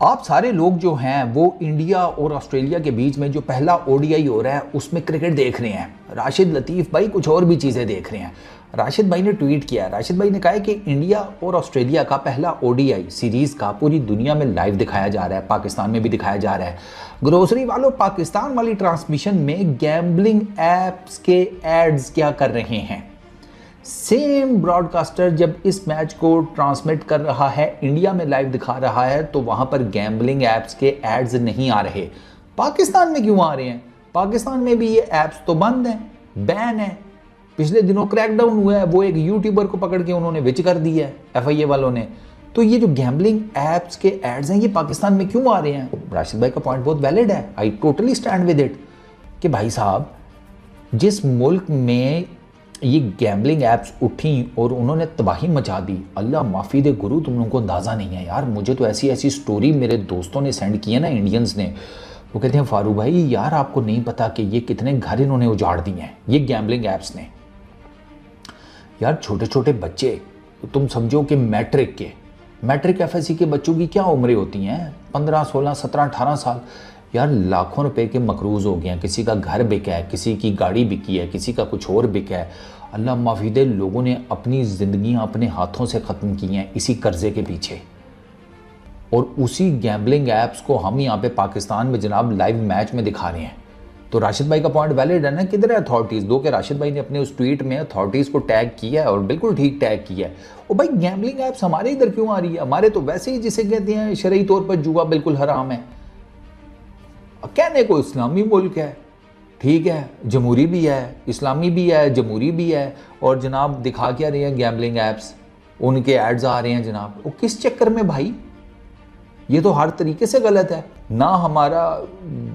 आप सारे लोग जो हैं वो इंडिया और ऑस्ट्रेलिया के बीच में जो पहला ओडीआई हो रहा है उसमें क्रिकेट देख रहे हैं। राशिद लतीफ़ भाई कुछ और भी चीज़ें देख रहे हैं। राशिद भाई ने ट्वीट किया है, राशिद भाई ने कहा है कि इंडिया और ऑस्ट्रेलिया का पहला ओडीआई सीरीज़ का पूरी दुनिया में लाइव दिखाया जा रहा है, पाकिस्तान में भी दिखाया जा रहा है। ग्रोसरी वालों, पाकिस्तान वाली ट्रांसमिशन में गैम्बलिंग ऐप्स के एड्स क्या कर रहे हैं? सेम ब्रॉडकास्टर जब इस मैच को ट्रांसमिट कर रहा है, इंडिया में लाइव दिखा रहा है, तो वहां पर गैम्बलिंग ऐप्स के एड्स नहीं आ रहे। पाकिस्तान में क्यों आ रहे हैं? पाकिस्तान में भी ये ऐप्स तो बंद हैं, बैन है। पिछले दिनों क्रैकडाउन हुआ है, वो एक यूट्यूबर को पकड़ के उन्होंने विच कर दिया है एफआईए वालों ने। तो ये जो गैम्बलिंग ऐप्स के एड्स हैं ये पाकिस्तान में क्यों आ रहे हैं? राशिद भाई का पॉइंट बहुत वैलिड है, I totally stand with it कि भाई साहब, जिस मुल्क में ये गैम्बलिंग ऐप्स उठी और उन्होंने तबाही मचा दी, अल्लाह माफ़ी दे गुरु, तुम लोगों को अंदाज़ा नहीं है यार। मुझे तो ऐसी ऐसी स्टोरी मेरे दोस्तों ने सेंड की है ना, इंडियंस ने, वो कहते हैं फारूक भाई यार आपको नहीं पता कि ये कितने घर इन्होंने उजाड़ दिए हैं ये गैम्बलिंग ऐप्स ने। यार छोटे छोटे बच्चे, तुम समझो कि मैट्रिक एफएससी के बच्चों की क्या उम्रें होती हैं? 15, 16, 17, 18 साल। यार लाखों रुपए के मकरूज हो गए हैं, किसी का घर बिका है, किसी की गाड़ी बिकी है, किसी का कुछ और बिका है। अल्लाह माफ़ी दे, लोगों ने अपनी ज़िंदगियां अपने हाथों से ख़त्म की हैं इसी कर्जे के पीछे। और उसी गैम्बलिंग ऐप्स को हम यहाँ पे पाकिस्तान में जनाब लाइव मैच में दिखा रहे हैं। तो राशिद भाई का पॉइंट वैलिड है ना, किधर है अथॉरिटीज़? दो के राशिद भाई ने अपने उस ट्वीट में अथॉरिटीज़ को टैग किया है और बिल्कुल ठीक टैग किया है। और भाई गैम्बलिंग ऐप्स हमारे इधर क्यों आ रही है? हमारे तो वैसे ही जिसे कहते हैं शरई तौर पर जुआ बिल्कुल हराम है। कहने को इस्लामी मुल्क है, ठीक है, जमहूरी भी है, इस्लामी भी है, जमहूरी भी है, और जनाब दिखा क्या रहे हैं गैम्बलिंग ऐप्स, उनके एड्स आ रहे हैं जनाब। वो किस चक्कर में भाई? ये तो हर तरीके से गलत है। ना हमारा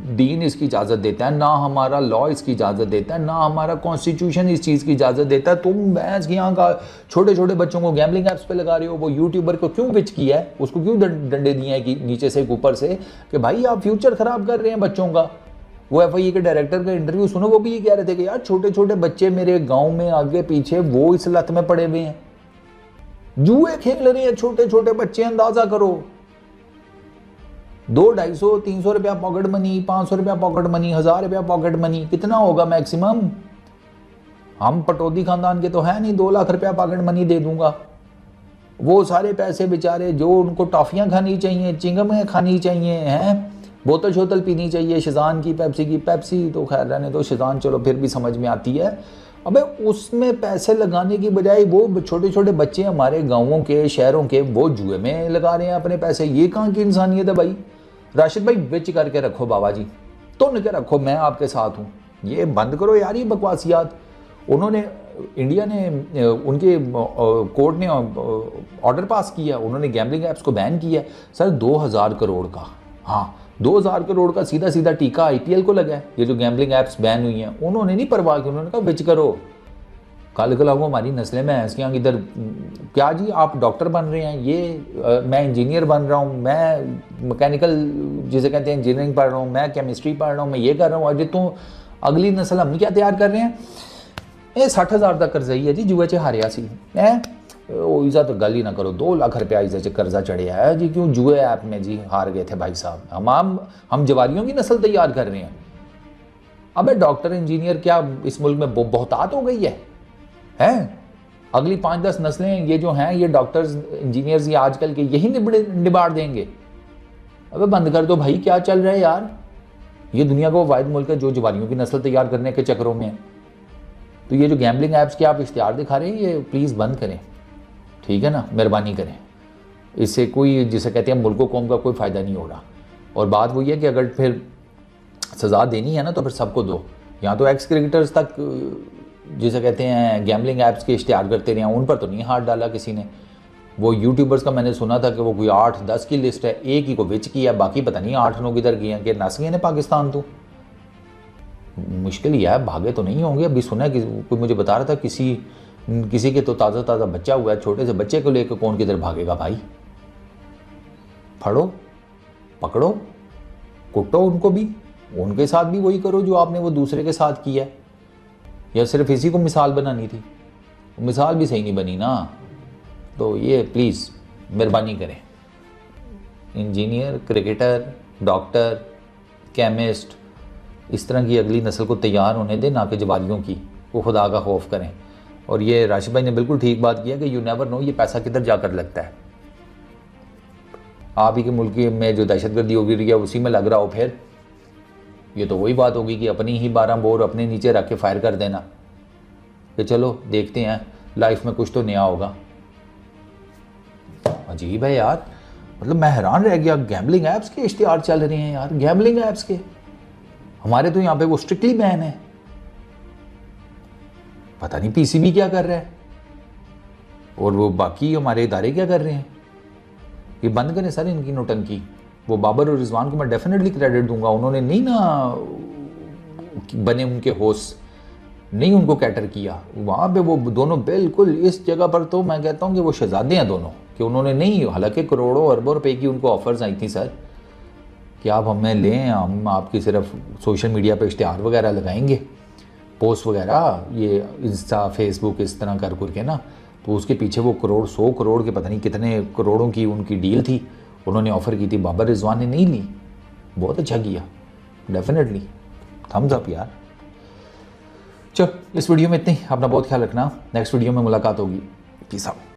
दीन इसकी इजाज़त देता है, ना हमारा लॉ इसकी इजाज़त देता है, ना हमारा कॉन्स्टिट्यूशन इस चीज़ की इजाज़त देता है। तुम भैंस की यहाँ का छोटे छोटे बच्चों को गैम्बलिंग ऐप्स पे लगा रहे हो। वो यूट्यूबर को क्यों पिच किया है, उसको क्यों डंडे दिए हैं कि नीचे से ऊपर से कि भाई आप फ्यूचर ख़राब कर रहे हैं बच्चों का। वो एफआईए के डायरेक्टर का इंटरव्यू सुनो, वो भी ये कह रहे थे कि यार छोटे छोटे बच्चे मेरे गाँव में आगे पीछे वो इस लत में पड़े हुए हैं, जुए खेल रहे हैं छोटे छोटे बच्चे। अंदाज़ा करो, 200, 250, 300 रुपया पॉकेट मनी, 500 रुपया पॉकेट मनी, 1000 रुपया पॉकेट मनी, कितना होगा मैक्सिमम? हम पटौदी खानदान के तो है नहीं 2 लाख रुपया पॉकेट मनी दे दूंगा। वो सारे पैसे बेचारे जो उनको टॉफियां खानी चाहिए, चिंगमें खानी चाहिए, हैं बोतल शोतल पीनी चाहिए, शिजान की, पेप्सी तो खैर रहने दो, शिजान चलो फिर भी समझ में आती है। अबे उसमें पैसे लगाने की बजाय वो छोटे छोटे बच्चे हमारे गाँवों के, शहरों के, वो जुए में लगा रहे हैं अपने पैसे। ये कहाँ की इंसानियत है भाई? राशिद भाई विच करके रखो बाबा जी, तुन के रखो, मैं आपके साथ हूँ। ये बंद करो यार ये बकवासियात। उन्होंने, इंडिया ने, उनके कोर्ट ने ऑर्डर पास किया, उन्होंने गैम्बलिंग ऐप्स को बैन किया सर। 2000 करोड़ का, हाँ 2000 करोड़ का सीधा सीधा टीका आईपीएल को लगा है। ये जो गैम्बलिंग ऐप्स बैन हुई हैं, उन्होंने नहीं परवाह की, उन्होंने कहा विच करो। कल को हमारी नस्लें में हैं यहाँ इधर क्या जी आप डॉक्टर बन रहे हैं, ये मैं इंजीनियर बन रहा हूँ, मैं मैकेनिकल जिसे कहते हैं इंजीनियरिंग पढ़ रहा हूँ, मैं केमिस्ट्री पढ़ रहा हूँ, मैं ये कर रहा हूँ। अजय तो अगली नस्ल हम क्या तैयार कर रहे हैं? ये 60,000 का कर्जा ही है जी, जुए च हारिया सी है। ईजा तो गल ही ना करो, 2 लाख रुपया ईजा च कर्जा चढ़िया है जी, क्यों? जुए ऐप में जी हार गए थे भाई साहब। हम जवारियों की नस्ल तैयार कर रहे हैं। अबे डॉक्टर इंजीनियर क्या इस मुल्क में बहुतात हो गई है? अगली 5-10 नस्लें ये जो हैं, ये डॉक्टर्स इंजीनियर्स ये आजकल के यही निबाड़ देंगे। अबे बंद कर दो भाई, क्या चल रहा है यार? ये दुनिया का वो वाहिद मुल्क है जो जवारियों की नस्ल तैयार करने के चक्करों में है। तो ये जो गैम्बलिंग ऐप्स के आप इश्तिहार दिखा रहे हैं, ये प्लीज़ बंद करें, ठीक है ना, मेहरबानी करें। इससे कोई, जिसे कहते हैं मुल्क कौम का कोई फ़ायदा नहीं हो रहा। और बात वही है कि अगर फिर सज़ा देनी है ना तो फिर सबको दो। यहाँ तो एक्स क्रिकेटर्स तक जिसे कहते हैं गैम्बलिंग ऐप्स के इश्तिहार करते रहे, उन पर तो नहीं हाथ डाला किसी ने। वो यूट्यूबर्स का मैंने सुना था कि वो कोई 8-10 की लिस्ट है, एक ही को विच किया, बाकी पता नहीं 8-9 किधर गए हैं कि नस गए ने पाकिस्तान। तो मुश्किल ही है, भागे तो नहीं होंगे। अभी सुना कि कोई मुझे बता रहा था किसी के तो ताज़ा बच्चा हुआ है, छोटे से बच्चे को लेकर कौन किधर भागेगा भाई? फड़ो, पकड़ो, कुटो उनको भी, उनके साथ भी वही करो जो आपने वो दूसरे के साथ किया है। या सिर्फ इसी को मिसाल बनानी थी? मिसाल भी सही नहीं बनी ना। तो ये प्लीज़ मेहरबानी करें, इंजीनियर, क्रिकेटर, डॉक्टर, केमिस्ट, इस तरह की अगली नस्ल को तैयार होने दें, ना कि जवालियों की। वो खुदा का खौफ करें। और ये राशिद भाई ने बिल्कुल ठीक बात किया कि यू नेवर नो ये पैसा किधर जाकर लगता है। आप ही के मुल्क में जो दहशतगर्दी होगी रही है उसी में लग रहा हो, फिर ये तो वही बात होगी कि अपनी ही 12 बोर अपने नीचे रख के फायर कर देना कि चलो देखते हैं लाइफ में कुछ तो नया होगा। अजीब है यार, मतलब मैं हैरान रह गया। गैम्बलिंग ऐप्स के इश्तिहार चल रहे हैं यार, गैम्बलिंग ऐप्स के। हमारे तो यहाँ पे वो स्ट्रिक्टली बैन है। पता नहीं पीसीबी क्या कर रहा है और वो बाकी हमारे इदारे क्या कर रहे हैं। ये बंद करें सर इनकी नौटंकी। वो बाबर और रिजवान को मैं डेफिनेटली क्रेडिट दूंगा, उन्होंने नहीं ना बने उनके होस्ट, नहीं उनको कैटर किया वहाँ पे। वो दोनों बिल्कुल इस जगह पर तो मैं कहता हूँ कि वो शहजादे हैं दोनों, कि उन्होंने नहीं, हालांकि करोड़ों अरबों रुपए की उनको ऑफर्स आई थी सर कि आप हमें लें, हम आपकी सिर्फ सोशल मीडिया पे इश्तिहार वगैरह लगाएंगे, पोस्ट वगैरह, ये इंस्टा फेसबुक इस तरह कर करके ना। तो उसके पीछे वो करोड़ 100 करोड़ के पता नहीं कितने करोड़ों की उनकी डील थी, उन्होंने ऑफ़र की थी। बाबर रिजवान ने नहीं ली। बहुत अच्छा किया, डेफिनेटली थम्स अप यार। चलो इस वीडियो में इतनी, अपना बहुत ख्याल रखना। नेक्स्ट वीडियो में मुलाकात होगी। Peace out.